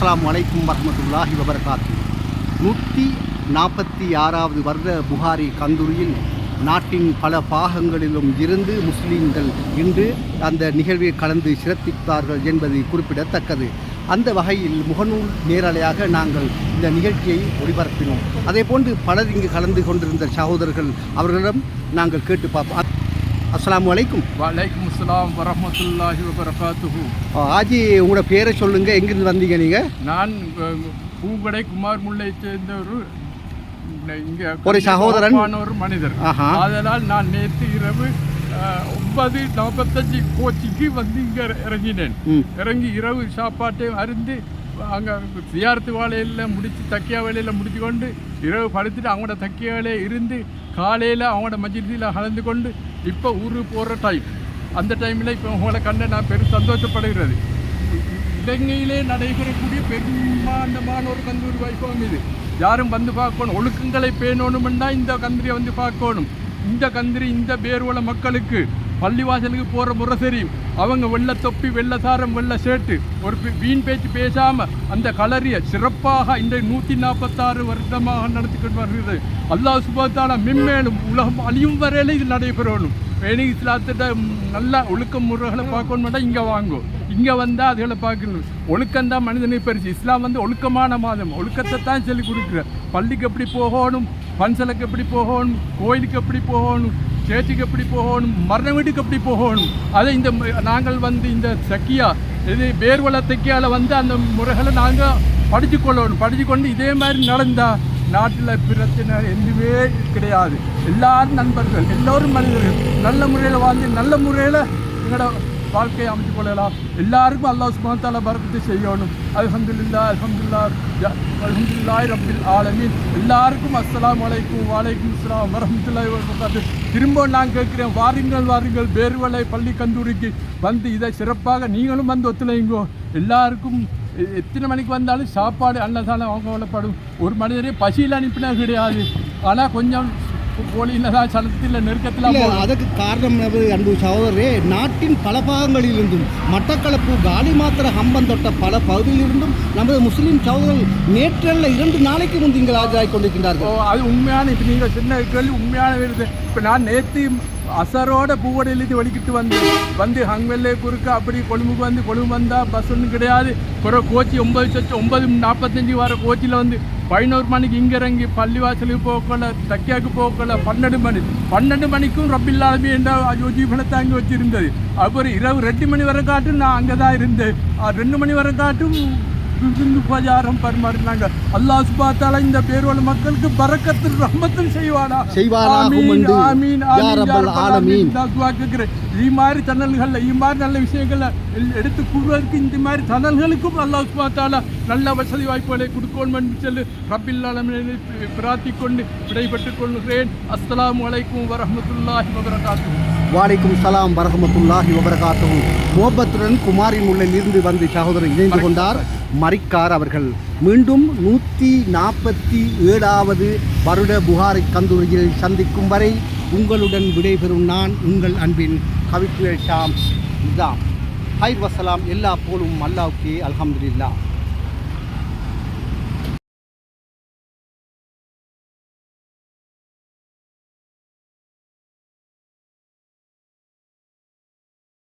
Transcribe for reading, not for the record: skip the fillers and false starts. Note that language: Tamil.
அஸ்ஸலாமு அலைக்கும் வரஹ்மத்துல்லாஹி வபரகாத்துஹு. 146வது வருட புகாரி கந்தூரியில் நாட்டின் பல பாகங்களிலும் இருந்து முஸ்லீம்கள் இன்று அந்த நிகழ்வில் கலந்து சிறப்பித்தார்கள் என்பது குறிப்பிடத்தக்கது. அந்த வகையில் முகநூல் நேரலையாக நாங்கள் இந்த நிகழ்ச்சியை ஒளிபரப்பினோம். அதேபோன்று பலர் இங்கு கலந்து கொண்டிருந்த சகோதரர்கள் அவர்களிடம் நாங்கள் கேட்டு பார்ப்போம். அஸ்ஸலாமு அலைக்கும். வலைக்கும் அஸ்ஸலாம் வரஹ்மத்துல்லாஹி வபரகாத்துஹு. ஆஜி, உங்களோட பேரை சொல்லுங்கள், எங்கிருந்து வந்தீங்க நீங்கள்? நான் பூங்கடை குமார் முல்லை சேர்ந்த ஒரு சகோதரன், ஒரு மனிதர். அதனால் நான் நேற்று இரவு 9:45 கோச்சிக்கு வந்து இங்கே இறங்கினேன். இறங்கி இரவு சாப்பாட்டையும் அருந்து அங்கே சியாரத்து வேலையில் முடித்து தக்கியா வேலையில் முடித்து கொண்டு இரவு படுத்துட்டு அவங்களோட தக்கிய வேலையை இருந்து காலையில் அவங்களோட மஜ்லிஸில் கலந்து கொண்டு இப்போ ஊருக்கு போகிற டைம். அந்த டைமில் இப்போ உங்களை கண்டு நான் பெரும் சந்தோஷப்படுகிறது. இலங்கையிலே நடைபெறக்கூடிய பெரும்பாண்டமான ஒரு கந்தூரி வைபவம் இது. யாரும் வந்து பார்க்கணும், ஒழுக்கங்களை பேணணும்னா இந்த கந்திரியை வந்து பார்க்கணும். இந்த கந்திரி இந்த பேர்வள மக்களுக்கு பள்ளிவாசலுக்கு போகிற முறை தெரியும். அவங்க வெள்ளை தொப்பி, வெள்ளை சாரம், வெள்ளை ஷர்ட்டு, ஒரு வீண் பேச்சு பேசாமல் அந்த கலரியை சிறப்பாக இந்த 146 வருடமாக நடத்திக்கிட்டு வருகிறது. அல்லாஹ் சுப்ஹானஹு வ தஆலா மென்மேலும் உலகம் அழியும் வரையில இது நடைபெறணும். வேணி இஸ்லாத்திட்ட நல்ல ஒழுக்க முறைகளை பார்க்கணும்னா இங்கே வாங்கும். இங்கே வந்தால் அதுகளை பார்க்கணும். ஒழுக்கம்தான் மனிதனுக்கு பரிசு. இஸ்லாம் வந்து ஒழுக்கமான மாதம். ஒழுக்கத்தை தான் சொல்லி கொடுக்குற. பள்ளிக்கு எப்படி போகணும், பன்சலுக்கு எப்படி போகணும், கோயிலுக்கு எப்படி போகணும், சேர்ச்சுக்கு எப்படி போகணும், மரண வீட்டுக்கு எப்படி போகணும், அதை இந்த நாங்கள் வந்து இந்த சக்கியா இது பேர்வள தக்கியால் வந்து அந்த முறைகளை நாங்கள் படித்து கொள்ளணும். படித்து கொண்டு இதே மாதிரி நடந்தால் நாட்டில் பிரச்சனை எதுவுமே கிடையாது. எல்லாரும் நண்பர்கள், எல்லோரும் மனிதர்கள். நல்ல முறையில் வாழ்ந்து நல்ல முறையில் எங்களோட வாழ்க்கையை அமைத்து கொள்ளலாம். எல்லாருக்கும் அல்லாஹ் சுப்ஹானஹு வ தஆலா பரக்கத்து செய்யணும். அல்ஹம்துலில்லாஹ் அல்ஹம்துலில்லாஹி ரப்பில் ஆலமீன். எல்லாருக்கும் அஸ்ஸலாமு அலைக்கும் வலைக்கும் அஸ்ஸலாம் வரஹ்மத்துல்லாஹி வபரகாத்துஹு. திரும்ப நான் கேட்குறேன், வாருங்கள் பேர்வளை பள்ளி கந்தூரிக்கு வந்து இதை சிறப்பாக நீங்களும் வந்து ஒத்துழைங்கோ. எல்லாருக்கும் எத்தனை மணிக்கு வந்தாலும் சாப்பாடு அன்னதானம் அவங்க வளப்படும். ஒரு மனிதரே பசியில் அனுப்பினா கிடையாது. ஆனால் கொஞ்சம் கோழியில் தான் சலத்தில் நெருக்கத்தில். அதுக்கு காரணம் அன்பு சகோதரரே, நாட்டின் பல பாகங்களிலிருந்தும் மட்டக்களப்பு காலி மாத்திர ஹம்பந்தொட்ட பல பகுதியிலிருந்தும் நமது முஸ்லீம் சகோதரர்கள் நேற்றல்ல 2 நாளைக்கு முன்பு இங்கே ஆஜராகி கொண்டிருக்கின்றார்கள். அது உண்மையான, இப்போ நீங்கள் சின்ன கேள்வி உண்மையான வருது. இப்போ நான் நேற்று அசரோட பூவடையிலிருந்து வலிக்கிட்டு வந்து ஹங்கல்லே குறுக்க அப்படி கொழும்புக்கு வந்து கொழும்பு வந்தால் பஸ் ஒன்றும் கிடையாது. பிறகு கோச்சி 9:45 வர கோச்சியில் வந்து 11 மணிக்கு இங்கே இறங்கி பள்ளிவாசலுக்கு போகல, தக்கியாவுக்கு போகல. 12 மணிக்கும் ரப்பில் ஆலமீன் என்ற யோஜிபனை தாங்கி வச்சுருந்தது. அப்புறம் இரவு 2 மணி வரை காட்டும் நான் அங்கே தான் இருந்தேன். 2 மணி வரை காட்டும் பிரச்சாரம் பரிமாறினாங்க. அல்லாஹ் சுப்ஹானஹு வ தஆலா இந்த பேர்வள மக்களுக்கு பரக்கத்து ரஹ்மத்தும் செய்வானா. இது மாதிரி தன்னல்கள், இது மாதிரி நல்ல விஷயங்களை எடுத்து கூறுவதற்கு இந்த மாதிரி தன்னல்களுக்கும் அல்லாஹ் சுப்ஹானஹு வ தஆலா நல்ல வசதி வாய்ப்புகளை கொடுக்கணும் என்று சொல்லி ரப்பில் ஆலமீனை பிரார்த்திக் கொண்டு விடைபெற்றுக் கொள்கிறேன். அஸ்ஸலாமு அலைக்கும் வரஹ்மத்துல்லாஹி வபரகாத்துஹு. வாலைக்கும் சலாம் வரஹ்மத்துல்லாஹி வபரகாத்துஹு. முஹப்பத்துடன் குமாரி முல்லையில் இருந்து வந்து சகோதரர் இணைந்து கொண்டார் மரிக்கார் அவர்கள். மீண்டும் 147வது வருட புகாரி கந்தூரியில் சந்திக்கும் வரை உங்களுடன் விடைபெறும் நான் உங்கள் அன்பின் கவிக்குயல் ஷாம் நிசாம். ஹைர் வசலாம். எல்லா போலும் அல்லாஹ்வுக்கே அல்ஹம்துலில்லாஹ்.